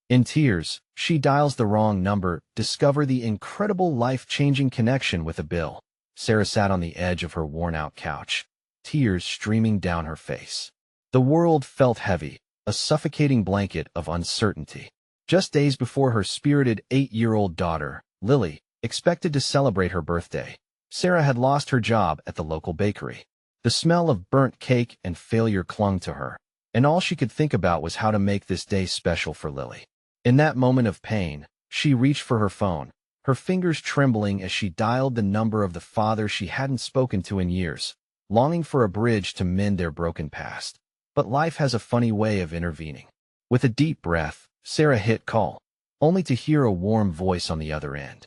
In tears, she dials the wrong number, discover the incredible life-changing connection with a Bill. Sarah sat on the edge of her worn-out couch, tears streaming down her face. The world felt heavy, a suffocating blanket of uncertainty. Just days before her spirited 8-year-old daughter, Lily, expected to celebrate her birthday, Sarah had lost her job at the local bakery. The smell of burnt cake and failure clung to her, and all she could think about was how to make this day special for Lily. In that moment of pain, she reached for her phone, her fingers trembling as she dialed the number of the father she hadn't spoken to in years, longing for a bridge to mend their broken past. But life has a funny way of intervening. With a deep breath, Sarah hit call, only to hear a warm voice on the other end.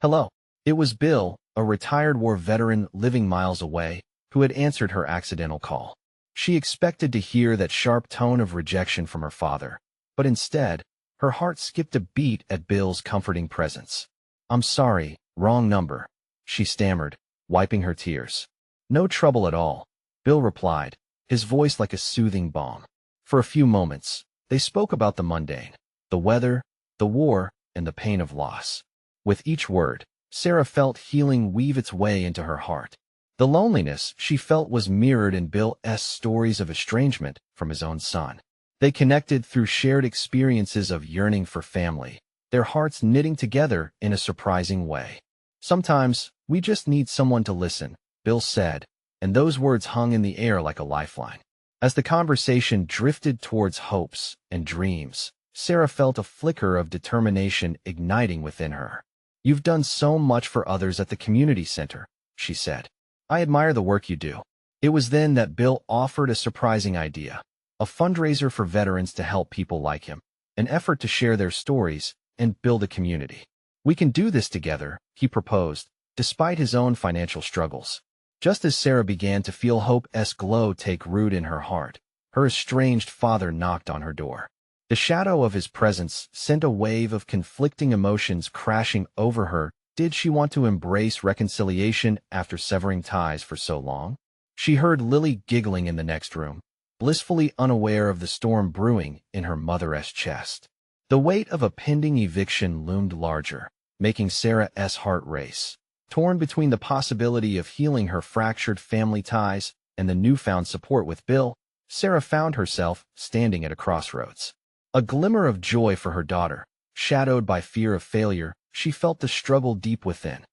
Hello. It was Bill, a retired war veteran living miles away, who had answered her accidental call. She expected to hear that sharp tone of rejection from her father, but instead, her heart skipped a beat at Bill's comforting presence. I'm sorry, wrong number, she stammered, wiping her tears. No trouble at all, Bill replied, his voice like a soothing balm. For a few moments, they spoke about the mundane, the weather, the war, and the pain of loss. With each word, Sarah felt healing weave its way into her heart. The loneliness she felt was mirrored in Bill's stories of estrangement from his own son. They connected through shared experiences of yearning for family, their hearts knitting together in a surprising way. Sometimes, we just need someone to listen, Bill said, and those words hung in the air like a lifeline. As the conversation drifted towards hopes and dreams, Sarah felt a flicker of determination igniting within her. You've done so much for others at the community center, she said. I admire the work you do. It was then that Bill offered a surprising idea. A fundraiser for veterans to help people like him, an effort to share their stories and build a community. We can do this together, he proposed, despite his own financial struggles. Just as Sarah began to feel hope's glow take root in her heart, her estranged father knocked on her door. The shadow of his presence sent a wave of conflicting emotions crashing over her. Did she want to embrace reconciliation after severing ties for so long? She heard Lily giggling in the next room, blissfully unaware of the storm brewing in her mother's chest. The weight of a pending eviction loomed larger, making Sarah's heart race. Torn between the possibility of healing her fractured family ties and the newfound support with Bill, Sarah found herself standing at a crossroads. A glimmer of joy for her daughter, shadowed by fear of failure, she felt the struggle deep within.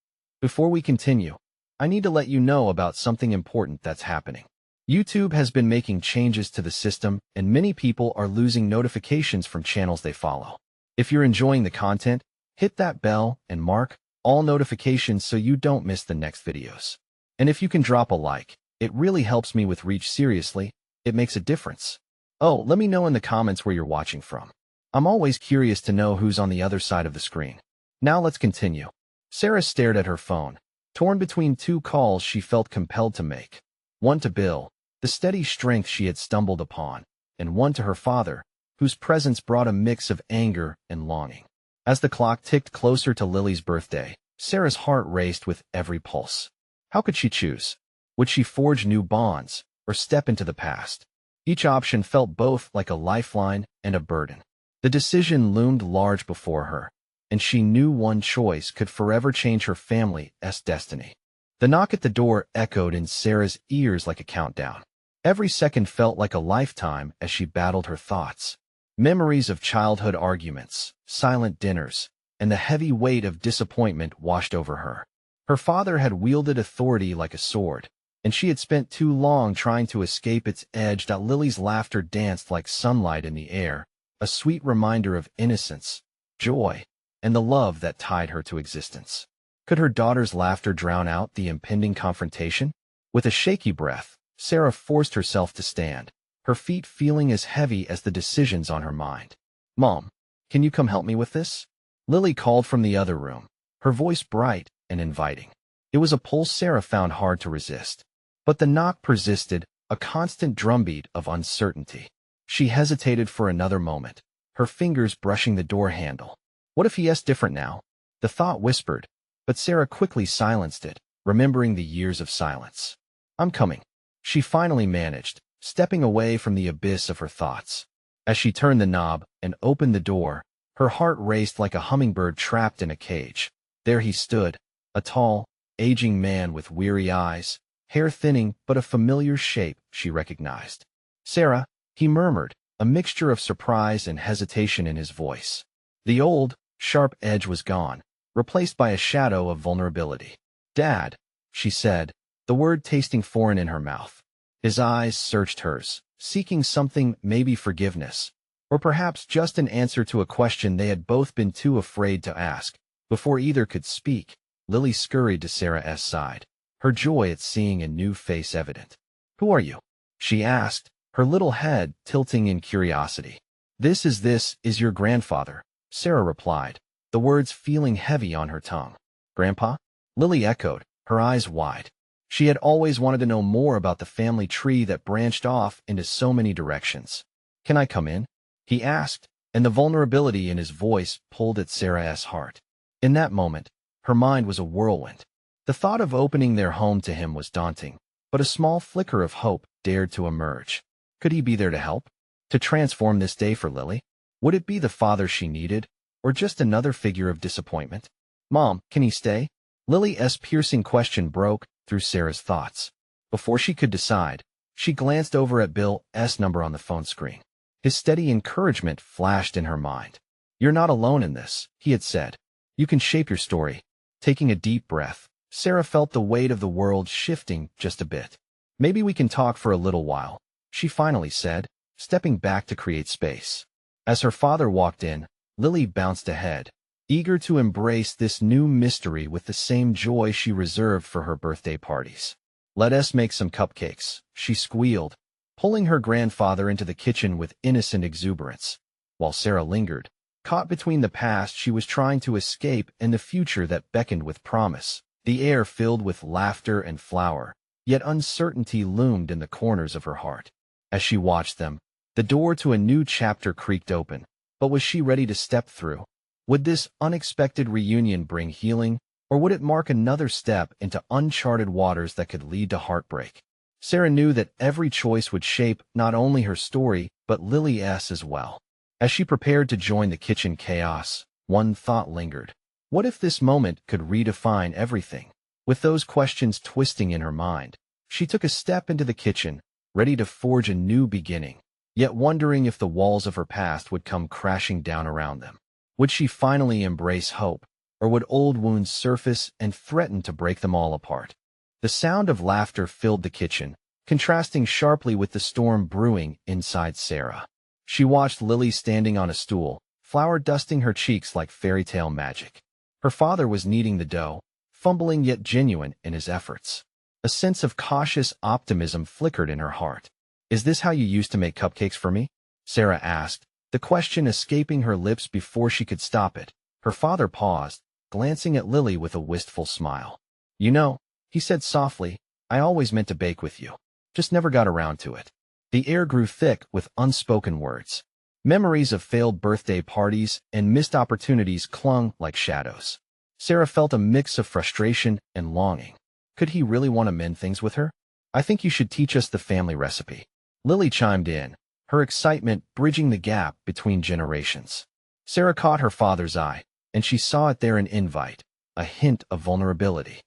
Before we continue, I need to let you know about something important that's happening. YouTube has been making changes to the system, and many people are losing notifications from channels they follow. If you're enjoying the content, hit that bell and mark all notifications so you don't miss the next videos. And if you can drop a like, it really helps me with reach. Seriously, it makes a difference. Oh, let me know in the comments where you're watching from. I'm always curious to know who's on the other side of the screen. Now let's continue. Sarah stared at her phone, torn between two calls she felt compelled to make. One to Bill, the steady strength she had stumbled upon, and one to her father, whose presence brought a mix of anger and longing. As the clock ticked closer to Lily's birthday, Sarah's heart raced with every pulse. How could she choose? Would she forge new bonds, or step into the past? Each option felt both like a lifeline and a burden. The decision loomed large before her, and she knew one choice could forever change her family's destiny. The knock at the door echoed in Sarah's ears like a countdown. Every second felt like a lifetime as she battled her thoughts. Memories of childhood arguments, silent dinners, and the heavy weight of disappointment washed over her. Her father had wielded authority like a sword, and she had spent too long trying to escape its edge. Lily's laughter danced like sunlight in the air, a sweet reminder of innocence, joy, and the love that tied her to existence. Could her daughter's laughter drown out the impending confrontation? With a shaky breath, Sarah forced herself to stand, her feet feeling as heavy as the decisions on her mind. Mom, can you come help me with this? Lily called from the other room, her voice bright and inviting. It was a pull Sarah found hard to resist. But the knock persisted, a constant drumbeat of uncertainty. She hesitated for another moment, her fingers brushing the door handle. What if he's different now? The thought whispered, but Sarah quickly silenced it, remembering the years of silence. I'm coming, she finally managed, stepping away from the abyss of her thoughts. As she turned the knob and opened the door, Her heart raced like a hummingbird trapped in a cage. There he stood, a tall, aging man with weary eyes, hair thinning but a familiar shape she recognized. "Sarah," he murmured, a mixture of surprise and hesitation in his voice. The old, sharp edge was gone, replaced by a shadow of vulnerability. "Dad," she said, the word tasting foreign in her mouth. His eyes searched hers, seeking something, maybe forgiveness, or perhaps just an answer to a question they had both been too afraid to ask. Before either could speak, Lily scurried to Sarah's side, her joy at seeing a new face evident. "Who are you?" she asked, her little head tilting in curiosity. This is your grandfather," Sarah replied, the words feeling heavy on her tongue. "Grandpa?" Lily echoed, her eyes wide. She had always wanted to know more about the family tree that branched off into so many directions. "Can I come in?" he asked, and the vulnerability in his voice pulled at Sarah's heart. In that moment, her mind was a whirlwind. The thought of opening their home to him was daunting, but a small flicker of hope dared to emerge. Could he be there to help? To transform this day for Lily? Would it be the father she needed, or just another figure of disappointment? "Mom, can he stay?" Lily's piercing question broke through Sarah's thoughts. Before she could decide, she glanced over at Bill's number on the phone screen. His steady encouragement flashed in her mind. "You're not alone in this," he had said. "You can shape your story." Taking a deep breath, Sarah felt the weight of the world shifting just a bit. "Maybe we can talk for a little while," she finally said, stepping back to create space. As her father walked in, Lily bounced ahead, eager to embrace this new mystery with the same joy she reserved for her birthday parties. "Let us make some cupcakes," she squealed, pulling her grandfather into the kitchen with innocent exuberance. While Sarah lingered, caught between the past she was trying to escape and the future that beckoned with promise, the air filled with laughter and flour, yet uncertainty loomed in the corners of her heart. As she watched them, the door to a new chapter creaked open, but was she ready to step through? Would this unexpected reunion bring healing, or would it mark another step into uncharted waters that could lead to heartbreak? Sarah knew that every choice would shape not only her story, but Lily's as well. As she prepared to join the kitchen chaos, one thought lingered. What if this moment could redefine everything? With those questions twisting in her mind, she took a step into the kitchen, ready to forge a new beginning, yet wondering if the walls of her past would come crashing down around them. Would she finally embrace hope, or would old wounds surface and threaten to break them all apart? The sound of laughter filled the kitchen, contrasting sharply with the storm brewing inside Sarah. She watched Lily standing on a stool, flour dusting her cheeks like fairy tale magic. Her father was kneading the dough, fumbling yet genuine in his efforts. A sense of cautious optimism flickered in her heart. "Is this how you used to make cupcakes for me?" Sarah asked, the question escaping her lips before she could stop it. Her father paused, glancing at Lily with a wistful smile. "You know," he said softly, "I always meant to bake with you. Just never got around to it." The air grew thick with unspoken words. Memories of failed birthday parties and missed opportunities clung like shadows. Sarah felt a mix of frustration and longing. Could he really want to mend things with her? "I think you should teach us the family recipe," Lily chimed in, her excitement bridging the gap between generations. Sarah caught her father's eye, and she saw it there, an invite, a hint of vulnerability.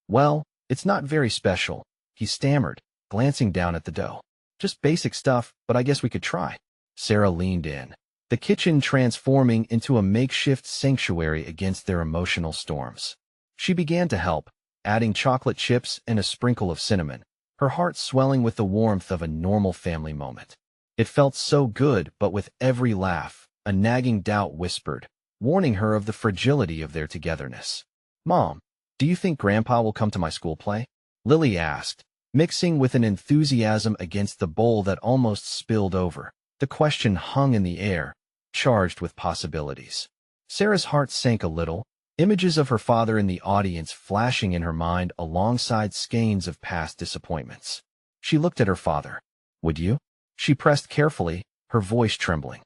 Well, it's not very special," he stammered, glancing down at the dough. "Just basic stuff, but I guess we could try." Sarah leaned in, the kitchen transforming into a makeshift sanctuary against their emotional storms. She began to help, adding chocolate chips and a sprinkle of cinnamon, her heart swelling with the warmth of a normal family moment. It felt so good, but with every laugh, a nagging doubt whispered, warning her of the fragility of their togetherness. "Mom, do you think Grandpa will come to my school play?" Lily asked, mixing with an enthusiasm against the bowl that almost spilled over. The question hung in the air, charged with possibilities. Sarah's heart sank a little, images of her father in the audience flashing in her mind alongside skeins of past disappointments. She looked at her father. "Would you?" She pressed carefully, her voice trembling.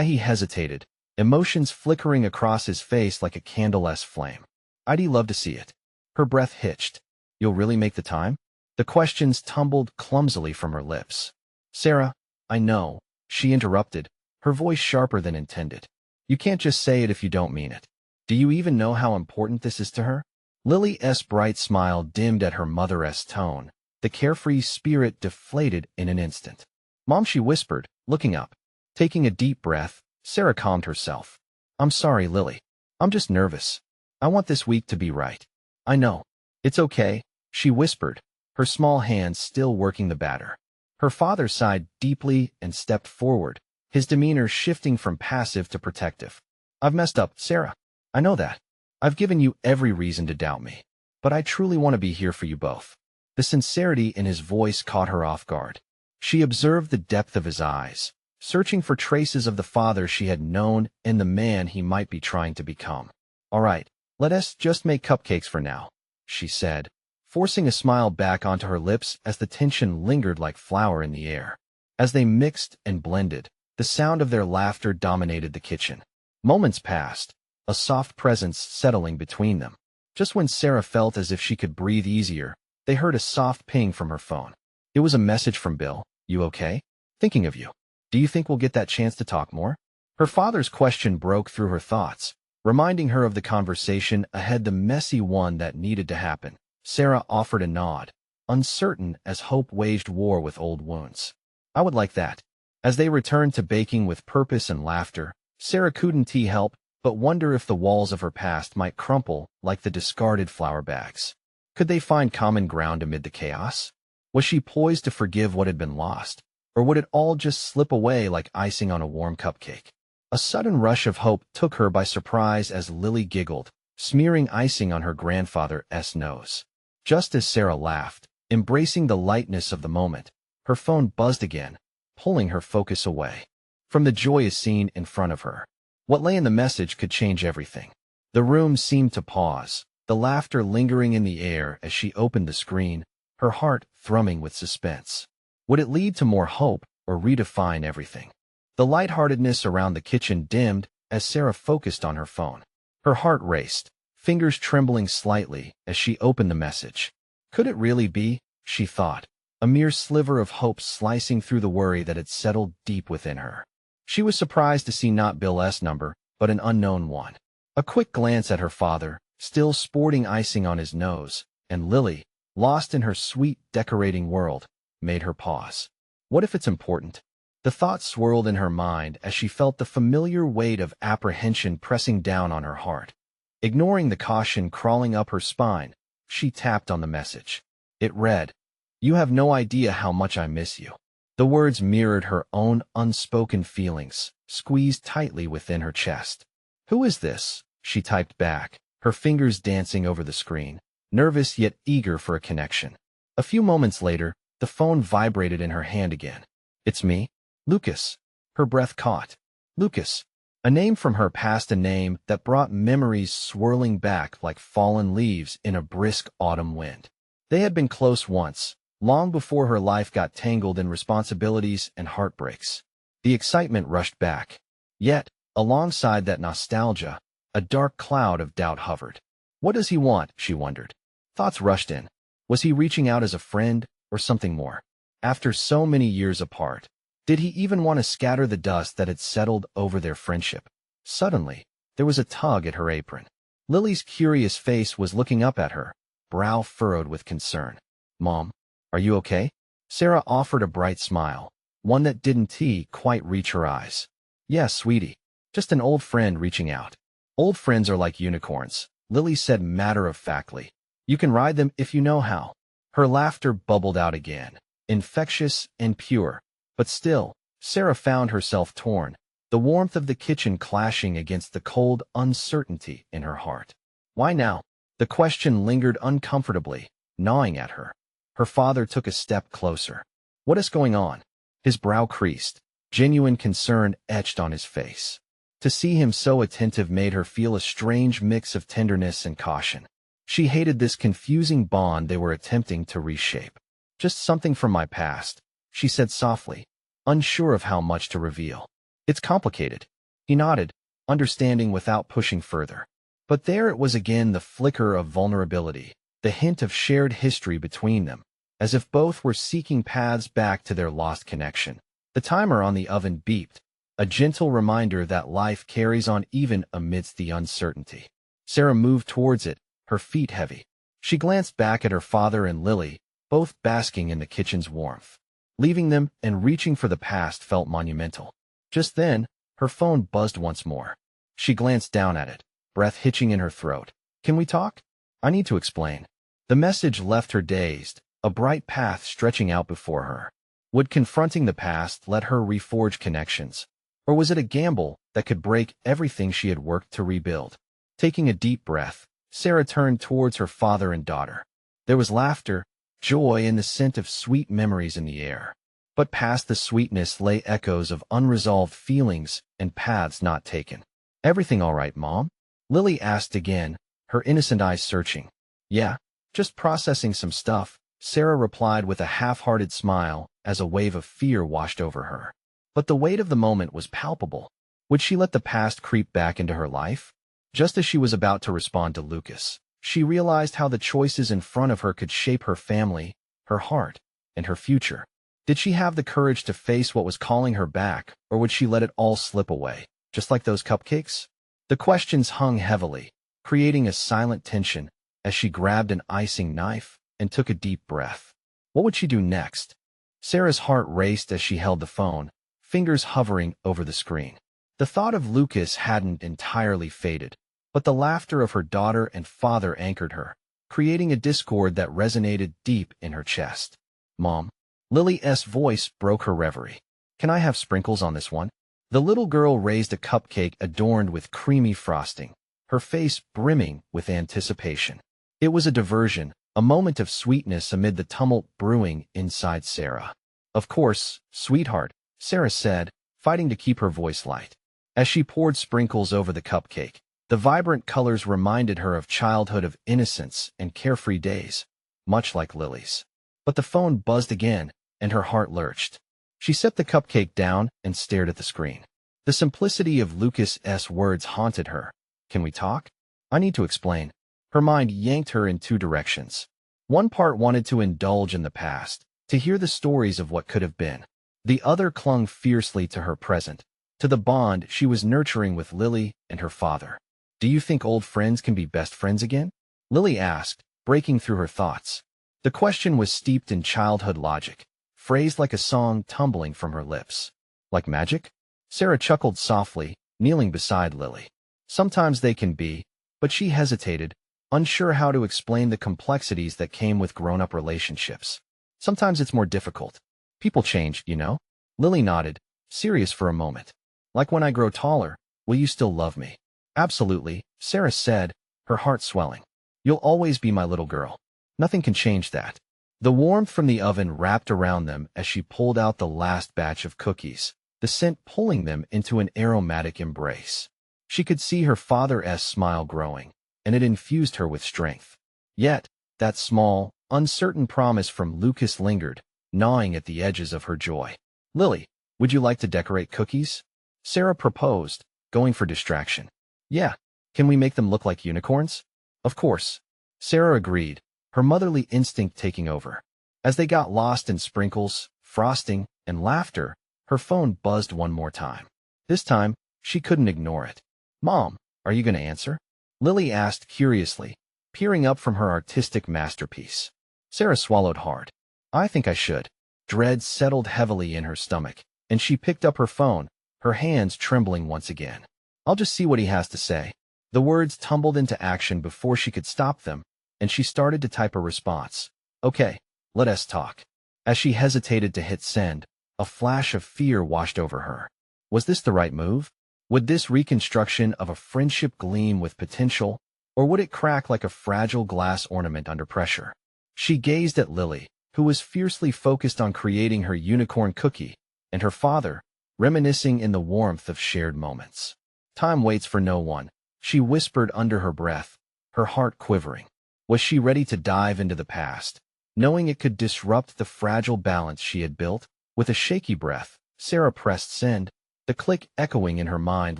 He hesitated, emotions flickering across his face like a candleless flame. "I'd love to see it." Her breath hitched. "You'll really make the time?" The questions tumbled clumsily from her lips. "Sarah, I know," she interrupted, her voice sharper than intended. You can't just say it if you don't mean it. Do you even know how important this is to her? Lily's bright smile dimmed at her mother's tone. The carefree spirit deflated in an instant. Mom, she whispered, looking up. Taking a deep breath, Sarah calmed herself. I'm sorry, Lily. I'm just nervous. I want this week to be right. I know. It's okay, she whispered, her small hands still working the batter. Her father sighed deeply and stepped forward, his demeanor shifting from passive to protective. I've messed up, Sarah. I know that. I've given you every reason to doubt me. But I truly want to be here for you both. The sincerity in his voice caught her off guard. She observed the depth of his eyes, searching for traces of the father she had known in the man he might be trying to become. All right, let us just make cupcakes for now, she said, forcing a smile back onto her lips as the tension lingered like flour in the air. As they mixed and blended, the sound of their laughter dominated the kitchen. Moments passed, a soft presence settling between them. Just when Sarah felt as if she could breathe easier, they heard a soft ping from her phone. It was a message from Bill. You okay? Thinking of you. Do you think we'll get that chance to talk more? Her father's question broke through her thoughts, reminding her of the conversation ahead, the messy one that needed to happen. Sarah offered a nod, uncertain as hope waged war with old wounds. I would like that. As they returned to baking with purpose and laughter, Sarah couldn't help but wonder if the walls of her past might crumple like the discarded flour bags. Could they find common ground amid the chaos? Was she poised to forgive what had been lost, or would it all just slip away like icing on a warm cupcake? A sudden rush of hope took her by surprise as Lily giggled, smearing icing on her grandfather's nose. Just as Sarah laughed, embracing the lightness of the moment, her phone buzzed again, pulling her focus away from the joyous scene in front of her. What lay in the message could change everything. The room seemed to pause, the laughter lingering in the air as she opened the screen, her heart thrumming with suspense. Would it lead to more hope or redefine everything? The lightheartedness around the kitchen dimmed as Sarah focused on her phone. Her heart raced, fingers trembling slightly as she opened the message. Could it really be, she thought, a mere sliver of hope slicing through the worry that had settled deep within her? She was surprised to see not Bill's number, but an unknown one. A quick glance at her father, still sporting icing on his nose, and Lily, lost in her sweet, decorating world, made her pause. What if it's important? The thought swirled in her mind as she felt the familiar weight of apprehension pressing down on her heart. Ignoring the caution crawling up her spine, she tapped on the message. It read, "You have no idea how much I miss you." The words mirrored her own unspoken feelings, squeezed tightly within her chest. "Who is this?" she typed back, her fingers dancing over the screen, nervous yet eager for a connection. A few moments later, the phone vibrated in her hand again. "It's me, Lucas." Her breath caught. Lucas, a name from her past, a name that brought memories swirling back like fallen leaves in a brisk autumn wind. They had been close once, long before her life got tangled in responsibilities and heartbreaks. The excitement rushed back. Yet, alongside that nostalgia, a dark cloud of doubt hovered. What does he want, she wondered. Thoughts rushed in. Was he reaching out as a friend, or something more? After so many years apart, did he even want to scatter the dust that had settled over their friendship? Suddenly, there was a tug at her apron. Lily's curious face was looking up at her, brow furrowed with concern. "Mom, are you okay?" Sarah offered a bright smile, one that didn't quite reach her eyes. "Yes, sweetie. Just an old friend reaching out." "Old friends are like unicorns," Lily said matter-of-factly. "You can ride them if you know how." Her laughter bubbled out again, infectious and pure. But still, Sarah found herself torn, the warmth of the kitchen clashing against the cold uncertainty in her heart. Why now? The question lingered uncomfortably, gnawing at her. Her father took a step closer. "What is going on?" His brow creased, genuine concern etched on his face. To see him so attentive made her feel a strange mix of tenderness and caution. She hated this confusing bond they were attempting to reshape. "Just something from my past," she said softly, unsure of how much to reveal. "It's complicated." He nodded, understanding without pushing further. But there it was again, the flicker of vulnerability, the hint of shared history between them, as if both were seeking paths back to their lost connection. The timer on the oven beeped, a gentle reminder that life carries on even amidst the uncertainty. Sarah moved towards it, her feet heavy. She glanced back at her father and Lily, both basking in the kitchen's warmth. Leaving them and reaching for the past felt monumental. Just then, her phone buzzed once more. She glanced down at it, breath hitching in her throat. "Can we talk? I need to explain." The message left her dazed, a bright path stretching out before her. Would confronting the past let her reforge connections? Or was it a gamble that could break everything she had worked to rebuild? Taking a deep breath, Sarah turned towards her father and daughter. There was laughter, joy, and the scent of sweet memories in the air. But past the sweetness lay echoes of unresolved feelings and paths not taken. "Everything all right, Mom?" Lily asked again, her innocent eyes searching. "Yeah, just processing some stuff," Sarah replied with a half-hearted smile as a wave of fear washed over her. But the weight of the moment was palpable. Would she let the past creep back into her life? Just as she was about to respond to Lucas, she realized how the choices in front of her could shape her family, her heart, and her future. Did she have the courage to face what was calling her back, or would she let it all slip away, just like those cupcakes? The questions hung heavily, creating a silent tension as she grabbed an icing knife and took a deep breath. What would she do next? Sarah's heart raced as she held the phone, fingers hovering over the screen. The thought of Lucas hadn't entirely faded, but the laughter of her daughter and father anchored her, creating a discord that resonated deep in her chest. "Mom." Lily's voice broke her reverie. "Can I have sprinkles on this one?" The little girl raised a cupcake adorned with creamy frosting, her face brimming with anticipation. It was a diversion, a moment of sweetness amid the tumult brewing inside Sarah. "Of course, sweetheart," Sarah said, fighting to keep her voice light. As she poured sprinkles over the cupcake, the vibrant colors reminded her of childhood, of innocence and carefree days, much like Lily's. But the phone buzzed again, and her heart lurched. She set the cupcake down and stared at the screen. The simplicity of Lucas's words haunted her. "Can we talk? I need to explain." Her mind yanked her in two directions. One part wanted to indulge in the past, to hear the stories of what could have been. The other clung fiercely to her present, to the bond she was nurturing with Lily and her father. "Do you think old friends can be best friends again?" Lily asked, breaking through her thoughts. The question was steeped in childhood logic, phrased like a song tumbling from her lips. "Like magic?" Sarah chuckled softly, kneeling beside Lily. "Sometimes they can be," but she hesitated, unsure how to explain the complexities that came with grown-up relationships. "Sometimes it's more difficult. People change, you know?" Lily nodded, serious for a moment. "Like when I grow taller, will you still love me?" "Absolutely," Sarah said, her heart swelling. "You'll always be my little girl. Nothing can change that." The warmth from the oven wrapped around them as she pulled out the last batch of cookies, the scent pulling them into an aromatic embrace. She could see her father's smile growing, and it infused her with strength. Yet, that small, uncertain promise from Lucas lingered, gnawing at the edges of her joy. "Lily, would you like to decorate cookies?" Sarah proposed, going for distraction. "Yeah. Can we make them look like unicorns?" "Of course." Sarah agreed, her motherly instinct taking over. As they got lost in sprinkles, frosting, and laughter, her phone buzzed one more time. This time, she couldn't ignore it. "Mom, are you going to answer?" Lily asked curiously, peering up from her artistic masterpiece. Sarah swallowed hard. "I think I should." Dread settled heavily in her stomach, and she picked up her phone, her hands trembling once again. "I'll just see what he has to say." The words tumbled into action before she could stop them, and she started to type a response. "Okay, let us talk." As she hesitated to hit send, a flash of fear washed over her. Was this the right move? Would this reconstruction of a friendship gleam with potential, or would it crack like a fragile glass ornament under pressure? She gazed at Lily, who was fiercely focused on creating her unicorn cookie, and her father, reminiscing in the warmth of shared moments. "Time waits for no one," she whispered under her breath, her heart quivering. Was she ready to dive into the past, knowing it could disrupt the fragile balance she had built? With a shaky breath, Sarah pressed send, the click echoing in her mind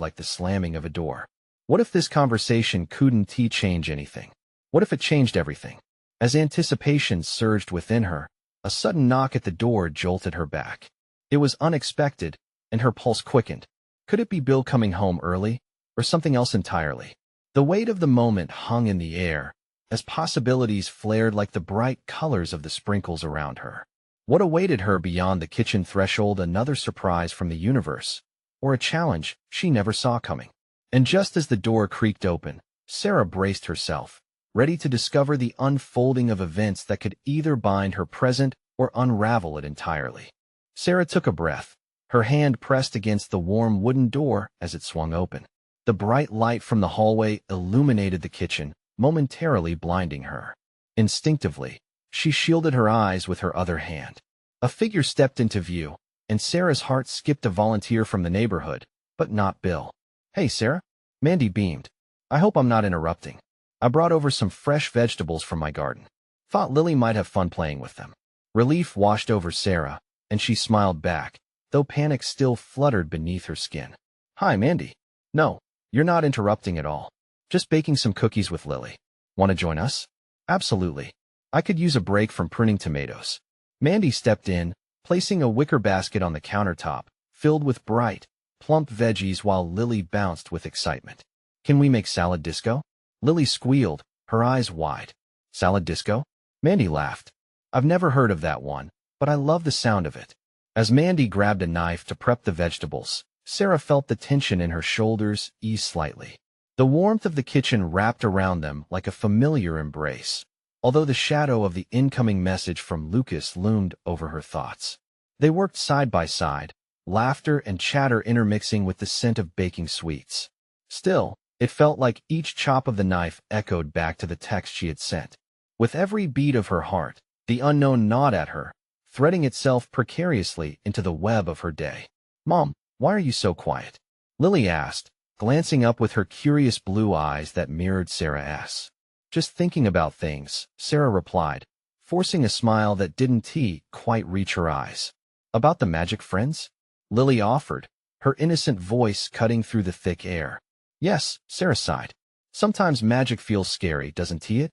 like the slamming of a door. What if this conversation couldn't change anything? What if it changed everything? As anticipation surged within her, a sudden knock at the door jolted her back. It was unexpected, and her pulse quickened. Could it be Bill coming home early, or something else entirely? The weight of the moment hung in the air, as possibilities flared like the bright colors of the sprinkles around her. What awaited her beyond the kitchen threshold? Another surprise from the universe, or a challenge she never saw coming. And just as the door creaked open, Sarah braced herself, ready to discover the unfolding of events that could either bind her present or unravel it entirely. Sarah took a breath, her hand pressed against the warm wooden door as it swung open. The bright light from the hallway illuminated the kitchen, momentarily blinding her. Instinctively, she shielded her eyes with her other hand. A figure stepped into view, and Sarah's heart skipped. A volunteer from the neighborhood, but not Bill. "Hey, Sarah." Mandy beamed. "I hope I'm not interrupting. I brought over some fresh vegetables from my garden. Thought Lily might have fun playing with them." Relief washed over Sarah, and she smiled back, though panic still fluttered beneath her skin. "Hi, Mandy. No, you're not interrupting at all. Just baking some cookies with Lily. Want to join us?" "Absolutely. I could use a break from pruning tomatoes." Mandy stepped in, placing a wicker basket on the countertop, filled with bright, plump veggies while Lily bounced with excitement. "Can we make salad disco?" Lily squealed, her eyes wide. "Salad disco?" Mandy laughed. "I've never heard of that one, but I love the sound of it." As Mandy grabbed a knife to prep the vegetables, Sarah felt the tension in her shoulders ease slightly. The warmth of the kitchen wrapped around them like a familiar embrace, although the shadow of the incoming message from Lucas loomed over her thoughts. They worked side by side, laughter and chatter intermixing with the scent of baking sweets. Still, it felt like each chop of the knife echoed back to the text she had sent. With every beat of her heart, the unknown gnawed at her, threading itself precariously into the web of her day. "Mom, why are you so quiet?" Lily asked, glancing up with her curious blue eyes that mirrored Sarah's. "Just thinking about things," Sarah replied, forcing a smile that didn't quite reach her eyes. "About the magic friends?" Lily offered, her innocent voice cutting through the thick air. "Yes," Sarah sighed. "Sometimes magic feels scary, doesn't it?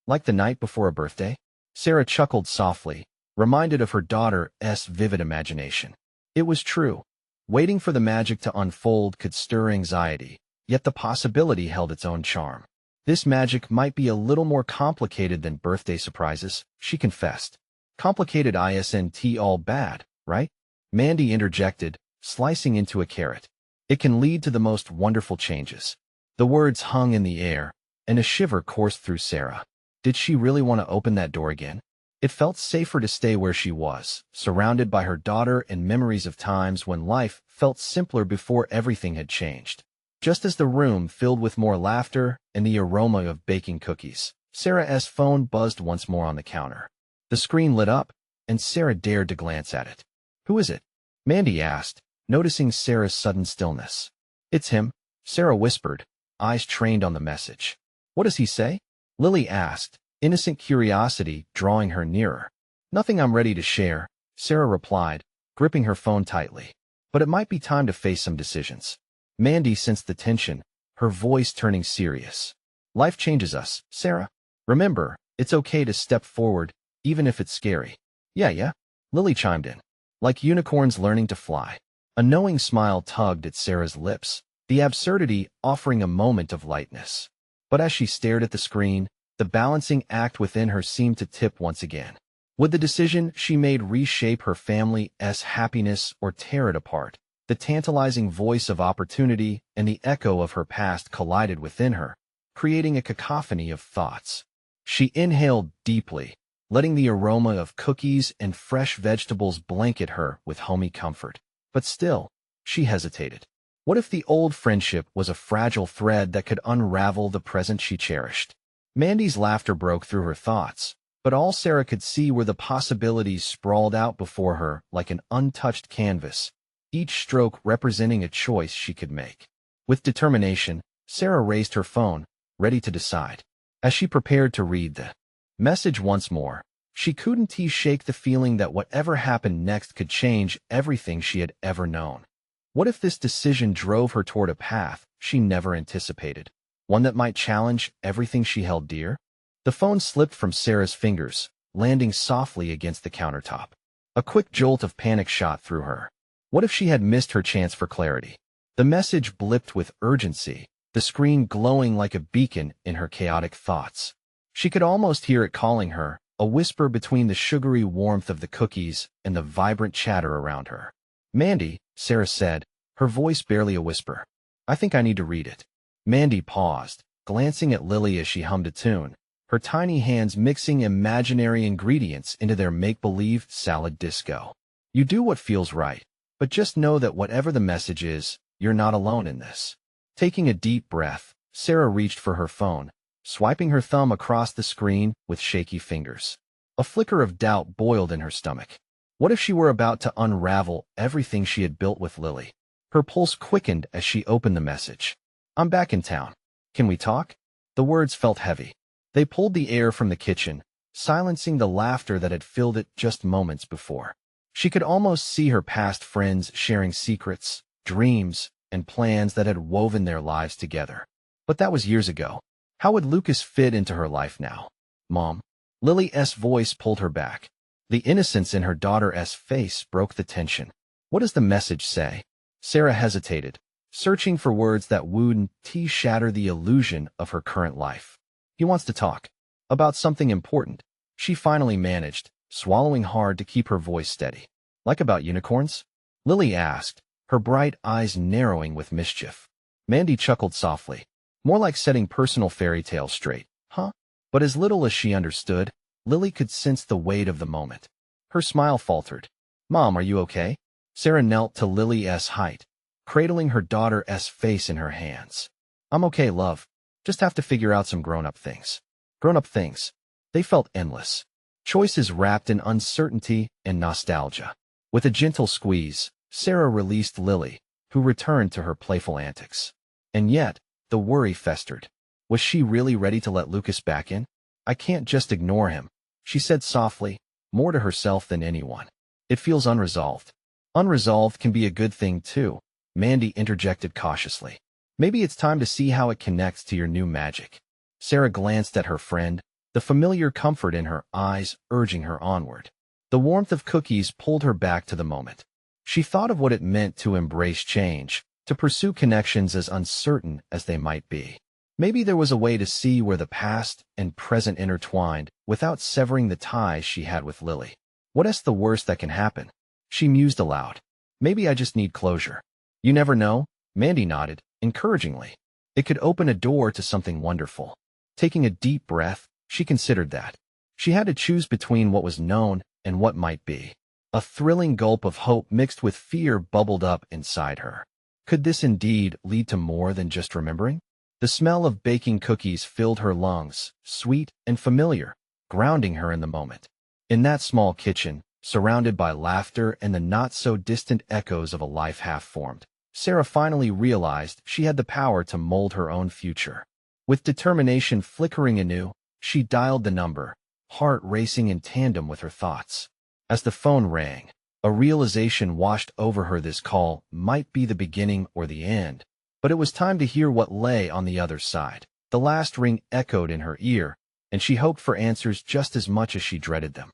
Like the night before a birthday?" Sarah chuckled softly, reminded of her daughter's vivid imagination. It was true. Waiting for the magic to unfold could stir anxiety, yet the possibility held its own charm. "This magic might be a little more complicated than birthday surprises," she confessed. "Complicated isn't all bad, right?" Mandy interjected, slicing into a carrot. "It can lead to the most wonderful changes." The words hung in the air, and a shiver coursed through Sarah. Did she really want to open that door again? It felt safer to stay where she was, surrounded by her daughter and memories of times when life felt simpler before everything had changed. Just as the room filled with more laughter and the aroma of baking cookies, Sarah's phone buzzed once more on the counter. The screen lit up, and Sarah dared to glance at it. "Who is it?" Mandy asked, noticing Sarah's sudden stillness. "It's him," Sarah whispered, eyes trained on the message. "What does he say?" Lily asked, innocent curiosity drawing her nearer. "Nothing I'm ready to share," Sarah replied, gripping her phone tightly. "But it might be time to face some decisions." Mandy sensed the tension, her voice turning serious. "Life changes us, Sarah. Remember, it's okay to step forward, even if it's scary." Yeah, Lily chimed in. "Like unicorns learning to fly." A knowing smile tugged at Sarah's lips, the absurdity offering a moment of lightness. But as she stared at the screen, the balancing act within her seemed to tip once again. Would the decision she made reshape her family's happiness or tear it apart? The tantalizing voice of opportunity and the echo of her past collided within her, creating a cacophony of thoughts. She inhaled deeply, letting the aroma of cookies and fresh vegetables blanket her with homey comfort. But still, she hesitated. What if the old friendship was a fragile thread that could unravel the present she cherished? Mandy's laughter broke through her thoughts, but all Sarah could see were the possibilities sprawled out before her like an untouched canvas, each stroke representing a choice she could make. With determination, Sarah raised her phone, ready to decide. As she prepared to read the message once more, she couldn't shake the feeling that whatever happened next could change everything she had ever known. What if this decision drove her toward a path she never anticipated? One that might challenge everything she held dear? The phone slipped from Sarah's fingers, landing softly against the countertop. A quick jolt of panic shot through her. What if she had missed her chance for clarity? The message blipped with urgency, the screen glowing like a beacon in her chaotic thoughts. She could almost hear it calling her, a whisper between the sugary warmth of the cookies and the vibrant chatter around her. "Mandy," Sarah said, her voice barely a whisper. "I think I need to read it." Mandy paused, glancing at Lily as she hummed a tune, her tiny hands mixing imaginary ingredients into their make-believe salad disco. "You do what feels right, but just know that whatever the message is, you're not alone in this." Taking a deep breath, Sarah reached for her phone, swiping her thumb across the screen with shaky fingers. A flicker of doubt boiled in her stomach. What if she were about to unravel everything she had built with Lily? Her pulse quickened as she opened the message. "I'm back in town. Can we talk?" The words felt heavy. They pulled the air from the kitchen, silencing the laughter that had filled it just moments before. She could almost see her past friends sharing secrets, dreams, and plans that had woven their lives together. But that was years ago. How would Lucas fit into her life now? "Mom." Lily's voice pulled her back. The innocence in her daughter's face broke the tension. "What does the message say?" Sarah hesitated, searching for words that wouldn't shatter the illusion of her current life. "He wants to talk. About something important," she finally managed, swallowing hard to keep her voice steady. "Like about unicorns?" Lily asked, her bright eyes narrowing with mischief. Mandy chuckled softly. "More like setting personal fairy tales straight, huh?" But as little as she understood, Lily could sense the weight of the moment. Her smile faltered. "Mom, are you okay?" Sarah knelt to Lily's height, cradling her daughter's face in her hands. "I'm okay, love. Just have to figure out some grown-up things." Grown-up things. They felt endless. Choices wrapped in uncertainty and nostalgia. With a gentle squeeze, Sarah released Lily, who returned to her playful antics. And yet, the worry festered. Was she really ready to let Lucas back in? "I can't just ignore him," she said softly, more to herself than anyone. "It feels unresolved." "Unresolved can be a good thing, too," Mandy interjected cautiously. "Maybe it's time to see how it connects to your new magic." Sarah glanced at her friend, the familiar comfort in her eyes urging her onward. The warmth of cookies pulled her back to the moment. She thought of what it meant to embrace change, to pursue connections as uncertain as they might be. Maybe there was a way to see where the past and present intertwined without severing the ties she had with Lily. "What's the worst that can happen?" she mused aloud. "Maybe I just need closure." "You never know," Mandy nodded, encouragingly. "It could open a door to something wonderful." Taking a deep breath, she considered that. She had to choose between what was known and what might be. A thrilling gulp of hope mixed with fear bubbled up inside her. Could this indeed lead to more than just remembering? The smell of baking cookies filled her lungs, sweet and familiar, grounding her in the moment. In that small kitchen, surrounded by laughter and the not-so-distant echoes of a life half-formed, Sarah finally realized she had the power to mold her own future. With determination flickering anew, she dialed the number, heart racing in tandem with her thoughts. As the phone rang, a realization washed over her. This call might be the beginning or the end, but it was time to hear what lay on the other side. The last ring echoed in her ear, and she hoped for answers just as much as she dreaded them.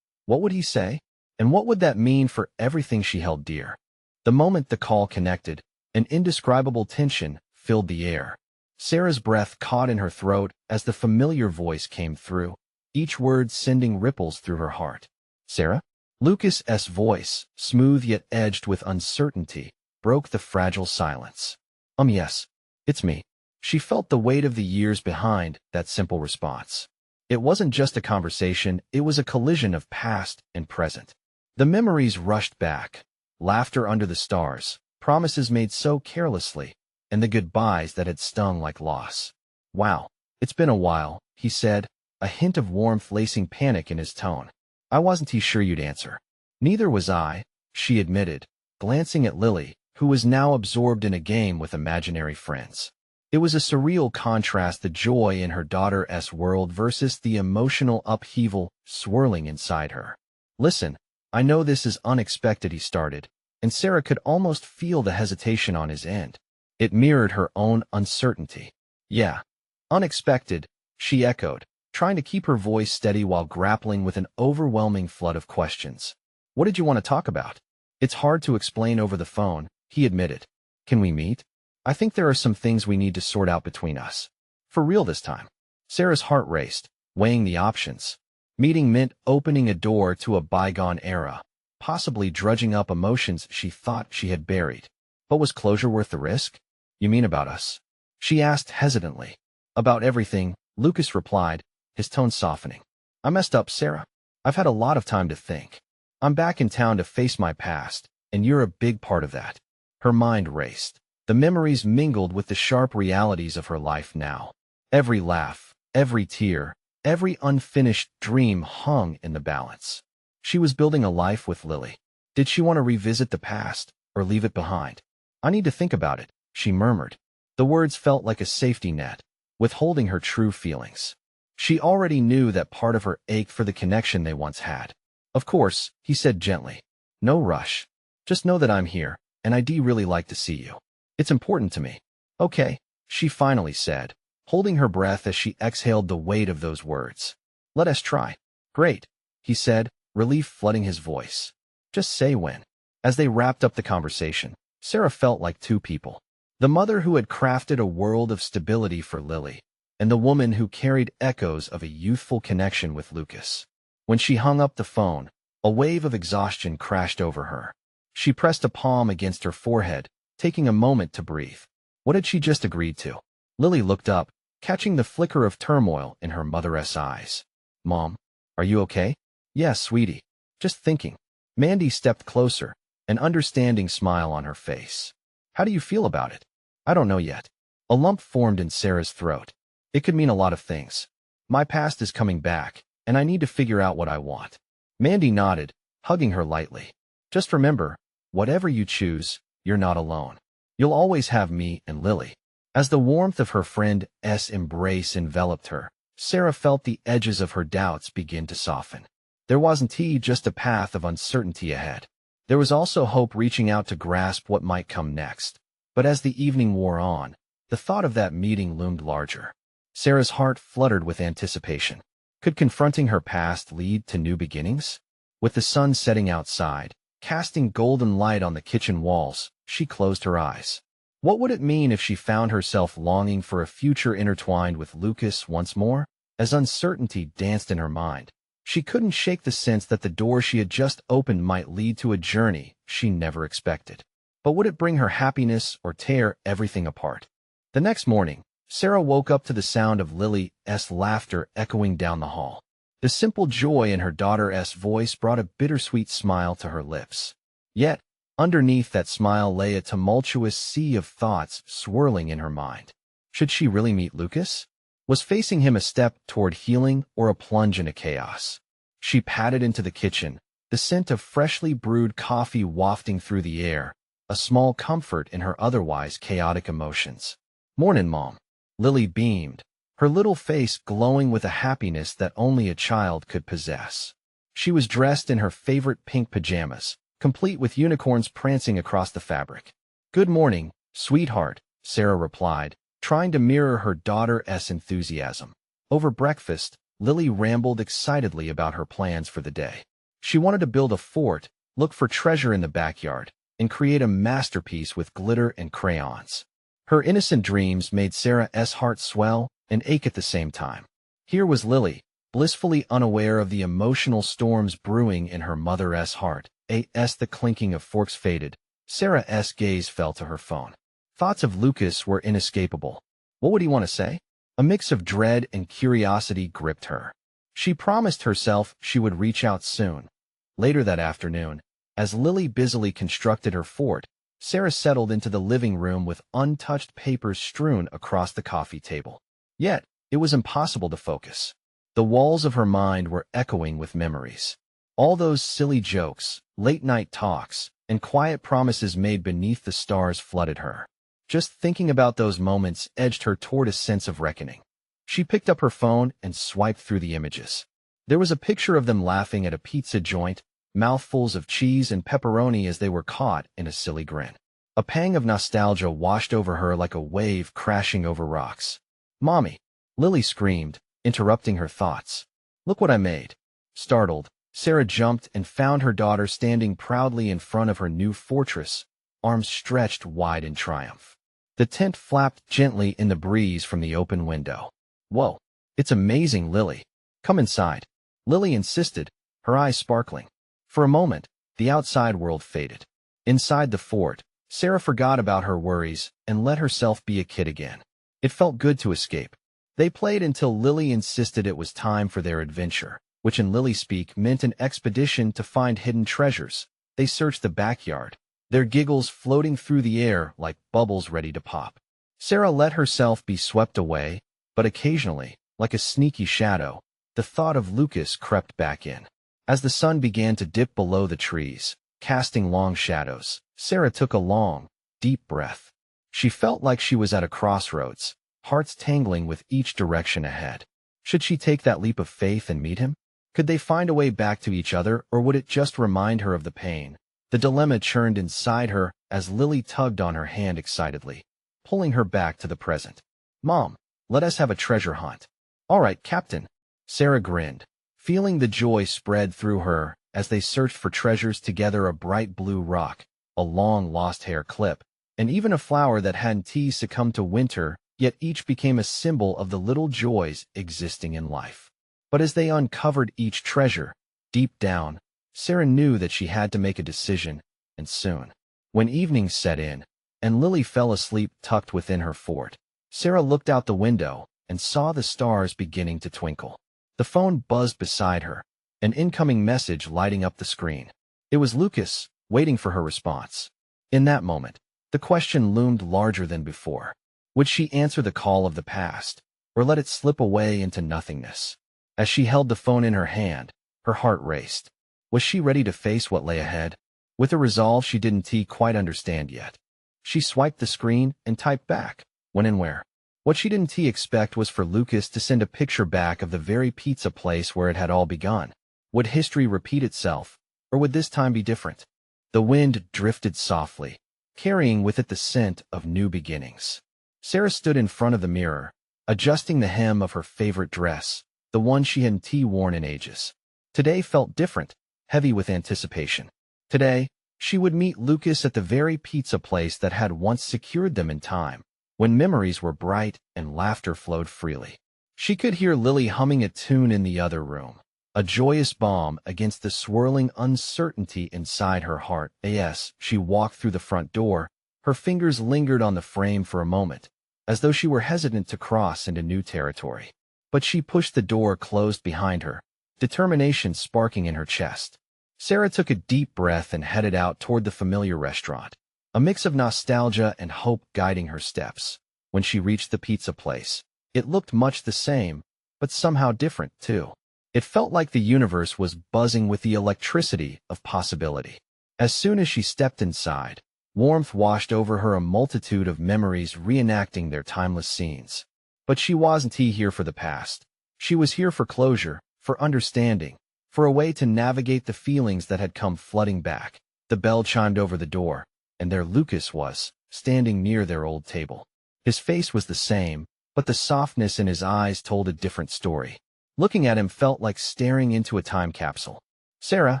What would he say? And what would that mean for everything she held dear? The moment the call connected, an indescribable tension filled the air. Sarah's breath caught in her throat as the familiar voice came through, each word sending ripples through her heart. "Sarah?" Lucas's voice, smooth yet edged with uncertainty, broke the fragile silence. Yes, it's me." She felt the weight of the years behind that simple response. It wasn't just a conversation, it was a collision of past and present. The memories rushed back, laughter under the stars, promises made so carelessly, and the goodbyes that had stung like loss. "Wow, it's been a while," he said, a hint of warmth lacing panic in his tone. "I wasn't sure you'd answer." "Neither was I," she admitted, glancing at Lily, who was now absorbed in a game with imaginary friends. It was a surreal contrast, the joy in her daughter's world versus the emotional upheaval swirling inside her. "Listen, I know this is unexpected," he started, and Sarah could almost feel the hesitation on his end. It mirrored her own uncertainty. "Yeah, unexpected," she echoed, trying to keep her voice steady while grappling with an overwhelming flood of questions. "What did you want to talk about?" It's hard to explain over the phone, he admitted. Can we meet? I think there are some things we need to sort out between us. For real this time. Sarah's heart raced, weighing the options. Meeting meant opening a door to a bygone era, possibly drudging up emotions she thought she had buried. But was closure worth the risk? You mean about us? She asked hesitantly. About everything, Lucas replied, his tone softening. I messed up, Sarah. I've had a lot of time to think. I'm back in town to face my past, and you're a big part of that. Her mind raced. The memories mingled with the sharp realities of her life now. Every laugh, every tear, every unfinished dream hung in the balance. She was building a life with Lily. Did she want to revisit the past, or leave it behind? I need to think about it, she murmured. The words felt like a safety net, withholding her true feelings. She already knew that part of her ached for the connection they once had. Of course, he said gently. No rush. Just know that I'm here, and I'd really like to see you. It's important to me. Okay, she finally said, holding her breath as she exhaled the weight of those words. Let us try. Great, he said, relief flooding his voice. Just say when. As they wrapped up the conversation, Sarah felt like two people. The mother who had crafted a world of stability for Lily, and the woman who carried echoes of a youthful connection with Lucas. When she hung up the phone, a wave of exhaustion crashed over her. She pressed a palm against her forehead, taking a moment to breathe. What had she just agreed to? Lily looked up, catching the flicker of turmoil in her mother's eyes. Mom, are you okay? Yes, sweetie. Just thinking. Mandy stepped closer, an understanding smile on her face. How do you feel about it? I don't know yet. A lump formed in Sarah's throat. It could mean a lot of things. My past is coming back, and I need to figure out what I want. Mandy nodded, hugging her lightly. Just remember, whatever you choose, you're not alone. You'll always have me and Lily. As the warmth of her friend's embrace enveloped her, Sarah felt the edges of her doubts begin to soften. There wasn't just a path of uncertainty ahead. There was also hope reaching out to grasp what might come next. But as the evening wore on, the thought of that meeting loomed larger. Sarah's heart fluttered with anticipation. Could confronting her past lead to new beginnings? With the sun setting outside, casting golden light on the kitchen walls, she closed her eyes. What would it mean if she found herself longing for a future intertwined with Lucas once more? As uncertainty danced in her mind, she couldn't shake the sense that the door she had just opened might lead to a journey she never expected. But would it bring her happiness or tear everything apart? The next morning, Sarah woke up to the sound of Lily's laughter echoing down the hall. The simple joy in her daughter's voice brought a bittersweet smile to her lips. Yet, underneath that smile lay a tumultuous sea of thoughts swirling in her mind. Should she really meet Lucas? Was facing him a step toward healing or a plunge into chaos? She padded into the kitchen, the scent of freshly brewed coffee wafting through the air, a small comfort in her otherwise chaotic emotions. Mornin', Mom. Lily beamed, her little face glowing with a happiness that only a child could possess. She was dressed in her favorite pink pajamas, complete with unicorns prancing across the fabric. Good morning, sweetheart, Sarah replied, trying to mirror her daughter's enthusiasm. Over breakfast, Lily rambled excitedly about her plans for the day. She wanted to build a fort, look for treasure in the backyard, and create a masterpiece with glitter and crayons. Her innocent dreams made Sarah's heart swell and ache at the same time. Here was Lily, blissfully unaware of the emotional storms brewing in her mother's heart. As the clinking of forks faded, Sarah's gaze fell to her phone. Thoughts of Lucas were inescapable. What would he want to say? A mix of dread and curiosity gripped her. She promised herself she would reach out soon. Later that afternoon, as Lily busily constructed her fort, Sarah settled into the living room with untouched papers strewn across the coffee table. Yet, it was impossible to focus. The walls of her mind were echoing with memories. All those silly jokes, late-night talks, and quiet promises made beneath the stars flooded her. Just thinking about those moments edged her toward a sense of reckoning. She picked up her phone and swiped through the images. There was a picture of them laughing at a pizza joint, mouthfuls of cheese and pepperoni as they were caught in a silly grin. A pang of nostalgia washed over her like a wave crashing over rocks. Mommy! Lily screamed, interrupting her thoughts. Look what I made. Startled, Sarah jumped and found her daughter standing proudly in front of her new fortress, arms stretched wide in triumph. The tent flapped gently in the breeze from the open window. "Whoa, it's amazing, Lily. Come inside," Lily insisted, her eyes sparkling. For a moment, the outside world faded. Inside the fort, Sarah forgot about her worries and let herself be a kid again. It felt good to escape. They played until Lily insisted it was time for their adventure, which in Lily speak meant an expedition to find hidden treasures. They searched the backyard, their giggles floating through the air like bubbles ready to pop. Sarah let herself be swept away, but occasionally, like a sneaky shadow, the thought of Lucas crept back in. As the sun began to dip below the trees, casting long shadows, Sarah took a long, deep breath. She felt like she was at a crossroads, hearts tangling with each direction ahead. Should she take that leap of faith and meet him? Could they find a way back to each other, or would it just remind her of the pain? The dilemma churned inside her as Lily tugged on her hand excitedly, pulling her back to the present. "Mom, let us have a treasure hunt." "All right, Captain." Sarah grinned, feeling the joy spread through her as they searched for treasures together: a bright blue rock, a long lost hair clip, and even a flower that hadn't succumbed to winter, yet each became a symbol of the little joys existing in life. But as they uncovered each treasure, deep down, Sarah knew that she had to make a decision, and soon. When evening set in, and Lily fell asleep tucked within her fort, Sarah looked out the window and saw the stars beginning to twinkle. The phone buzzed beside her, an incoming message lighting up the screen. It was Lucas, waiting for her response. In that moment, the question loomed larger than before. Would she answer the call of the past, or let it slip away into nothingness? As she held the phone in her hand, her heart raced. Was she ready to face what lay ahead? With a resolve she didn't quite understand yet. She swiped the screen and typed back, when and where. What she didn't expect was for Lucas to send a picture back of the very pizza place where it had all begun. Would history repeat itself, or would this time be different? The wind drifted softly, carrying with it the scent of new beginnings. Sarah stood in front of the mirror, adjusting the hem of her favorite dress, the one she hadn't worn in ages. Today felt different, heavy with anticipation. Today, she would meet Lucas at the very pizza place that had once secured them in time, when memories were bright and laughter flowed freely. She could hear Lily humming a tune in the other room, a joyous balm against the swirling uncertainty inside her heart. As she walked through the front door, her fingers lingered on the frame for a moment, as though she were hesitant to cross into new territory. But she pushed the door closed behind her, determination sparking in her chest. Sarah took a deep breath and headed out toward the familiar restaurant, a mix of nostalgia and hope guiding her steps. When she reached the pizza place, it looked much the same, but somehow different, too. It felt like the universe was buzzing with the electricity of possibility. As soon as she stepped inside, warmth washed over her, a multitude of memories reenacting their timeless scenes. But she wasn't here for the past. She was here for closure, for understanding, for a way to navigate the feelings that had come flooding back. The bell chimed over the door, and there Lucas was, standing near their old table. His face was the same, but the softness in his eyes told a different story. Looking at him felt like staring into a time capsule. "Sarah,"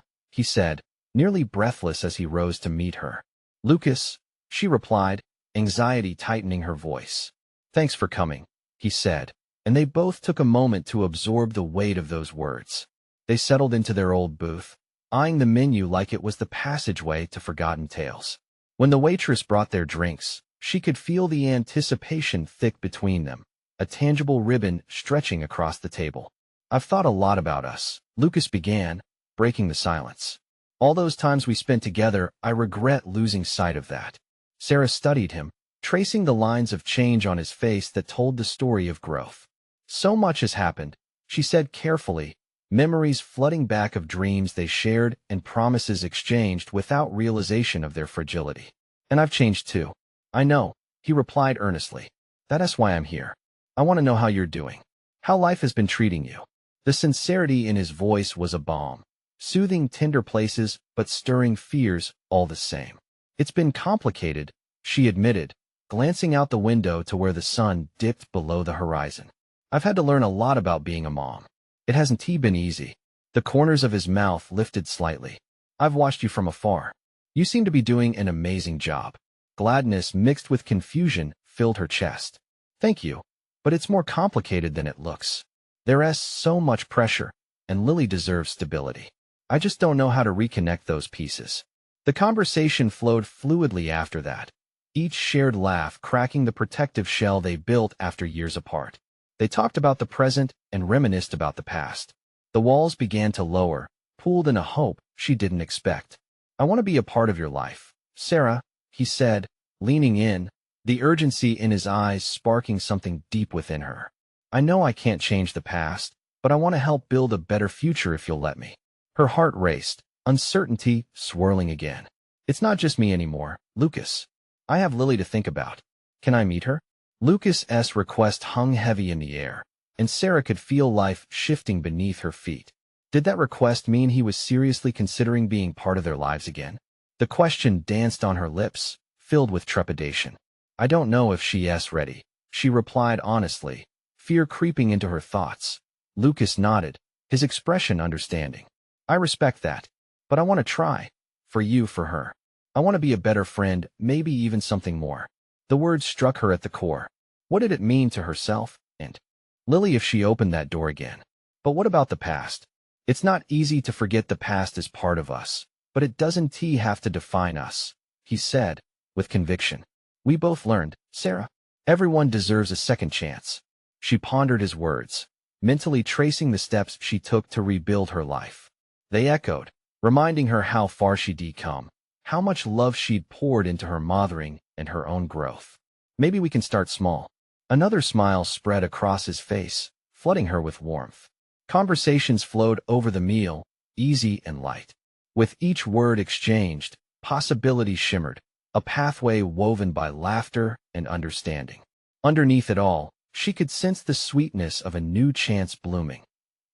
he said, nearly breathless as he rose to meet her. "Lucas," she replied, anxiety tightening her voice. "Thanks for coming," he said, and they both took a moment to absorb the weight of those words. They settled into their old booth, eyeing the menu like it was the passageway to forgotten tales. When the waitress brought their drinks, she could feel the anticipation thick between them, a tangible ribbon stretching across the table. "I've thought a lot about us," Lucas began, breaking the silence. "All those times we spent together, I regret losing sight of that." Sarah studied him, tracing the lines of change on his face that told the story of growth. "So much has happened," she said carefully, memories flooding back of dreams they shared and promises exchanged without realization of their fragility. "And I've changed too." "I know," he replied earnestly. "That's why I'm here. I want to know how you're doing, how life has been treating you." The sincerity in his voice was a balm, soothing tender places but stirring fears all the same. "It's been complicated," she admitted, glancing out the window to where the sun dipped below the horizon. "I've had to learn a lot about being a mom. It hasn't been easy." The The corners of his mouth lifted slightly. I've watched you from afar. You seem to be doing an amazing job. Gladness mixed with confusion filled her chest. Thank you, but it's more complicated than it looks. There's so much pressure, and Lily deserves stability. I just don't know how to reconnect those pieces. The conversation flowed fluidly after that. Each shared laugh cracking the protective shell they built after years apart. They talked about the present and reminisced about the past. The walls began to lower, pulled in a hope she didn't expect. I want to be a part of your life, Sarah, he said, leaning in, the urgency in his eyes sparking something deep within her. I know I can't change the past, but I want to help build a better future if you'll let me. Her heart raced, uncertainty swirling again. It's not just me anymore, Lucas. I have Lily to think about. Can I meet her? Lucas's request hung heavy in the air, and Sarah could feel life shifting beneath her feet. Did that request mean he was seriously considering being part of their lives again? The question danced on her lips, filled with trepidation. I don't know if she's ready, she replied honestly, fear creeping into her thoughts. Lucas nodded, his expression understanding. I respect that, but I want to try. For you, for her. I want to be a better friend, maybe even something more. The words struck her at the core. What did it mean to herself and Lily if she opened that door again? But what about the past? It's not easy to forget the past is part of us, but it doesn't have to define us, he said, with conviction. We both learned, Sarah. Everyone deserves a second chance. She pondered his words, mentally tracing the steps she took to rebuild her life. They echoed, reminding her how far she'd come, how much love she'd poured into her mothering and her own growth. Maybe we can start small. Another smile spread across his face, flooding her with warmth. Conversations flowed over the meal, easy and light. With each word exchanged, possibilities shimmered, a pathway woven by laughter and understanding. Underneath it all, she could sense the sweetness of a new chance blooming.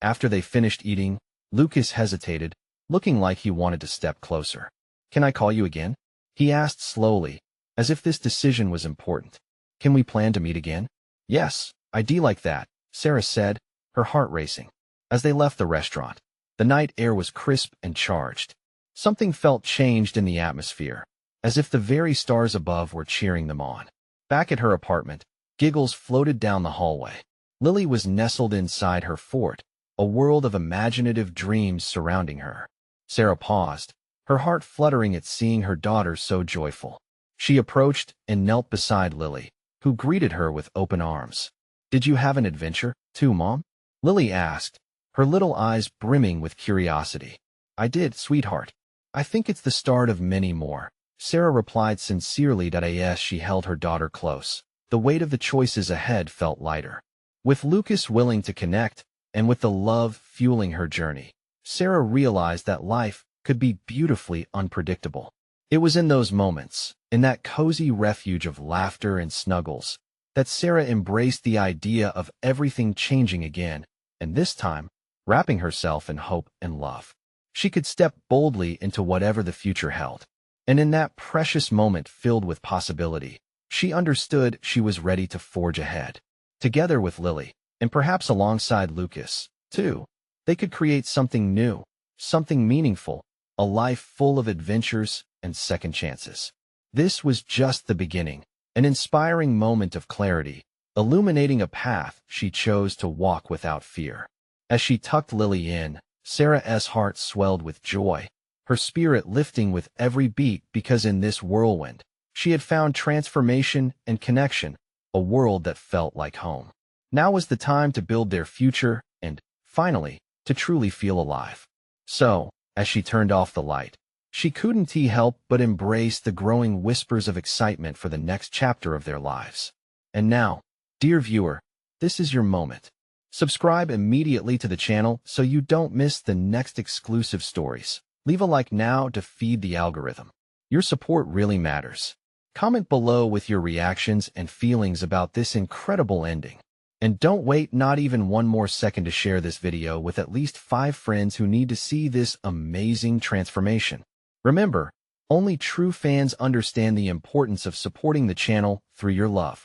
After they finished eating, Lucas hesitated, looking like he wanted to step closer. Can I call you again? He asked slowly, as if this decision was important. Can we plan to meet again? Yes, I'd like that, Sarah said, her heart racing. As they left the restaurant, the night air was crisp and charged. Something felt changed in the atmosphere, as if the very stars above were cheering them on. Back at her apartment, giggles floated down the hallway. Lily was nestled inside her fort, a world of imaginative dreams surrounding her. Sarah paused, her heart fluttering at seeing her daughter so joyful. She approached and knelt beside Lily, who greeted her with open arms. Did you have an adventure, too, Mom? Lily asked, her little eyes brimming with curiosity. I did, sweetheart. I think it's the start of many more. Sarah replied sincerely that as she held her daughter close. The weight of the choices ahead felt lighter. With Lucas willing to connect, and with the love fueling her journey, Sarah realized that life could be beautifully unpredictable. It was in those moments, in that cozy refuge of laughter and snuggles, that Sarah embraced the idea of everything changing again, and this time, wrapping herself in hope and love. She could step boldly into whatever the future held. And in that precious moment filled with possibility, she understood she was ready to forge ahead. Together with Lily, and perhaps alongside Lucas, too, they could create something new, something meaningful, a life full of adventures and second chances. This was just the beginning, an inspiring moment of clarity, illuminating a path she chose to walk without fear. As she tucked Lily in, Sarah's heart swelled with joy, her spirit lifting with every beat because in this whirlwind, she had found transformation and connection, a world that felt like home. Now was the time to build their future and, finally, to truly feel alive. So, as she turned off the light, she couldn't help but embrace the growing whispers of excitement for the next chapter of their lives. And now, dear viewer, this is your moment. Subscribe immediately to the channel so you don't miss the next exclusive stories. Leave a like now to feed the algorithm. Your support really matters. Comment below with your reactions and feelings about this incredible ending. And don't wait not even one more second to share this video with at least 5 friends who need to see this amazing transformation. Remember, only true fans understand the importance of supporting the channel through your love.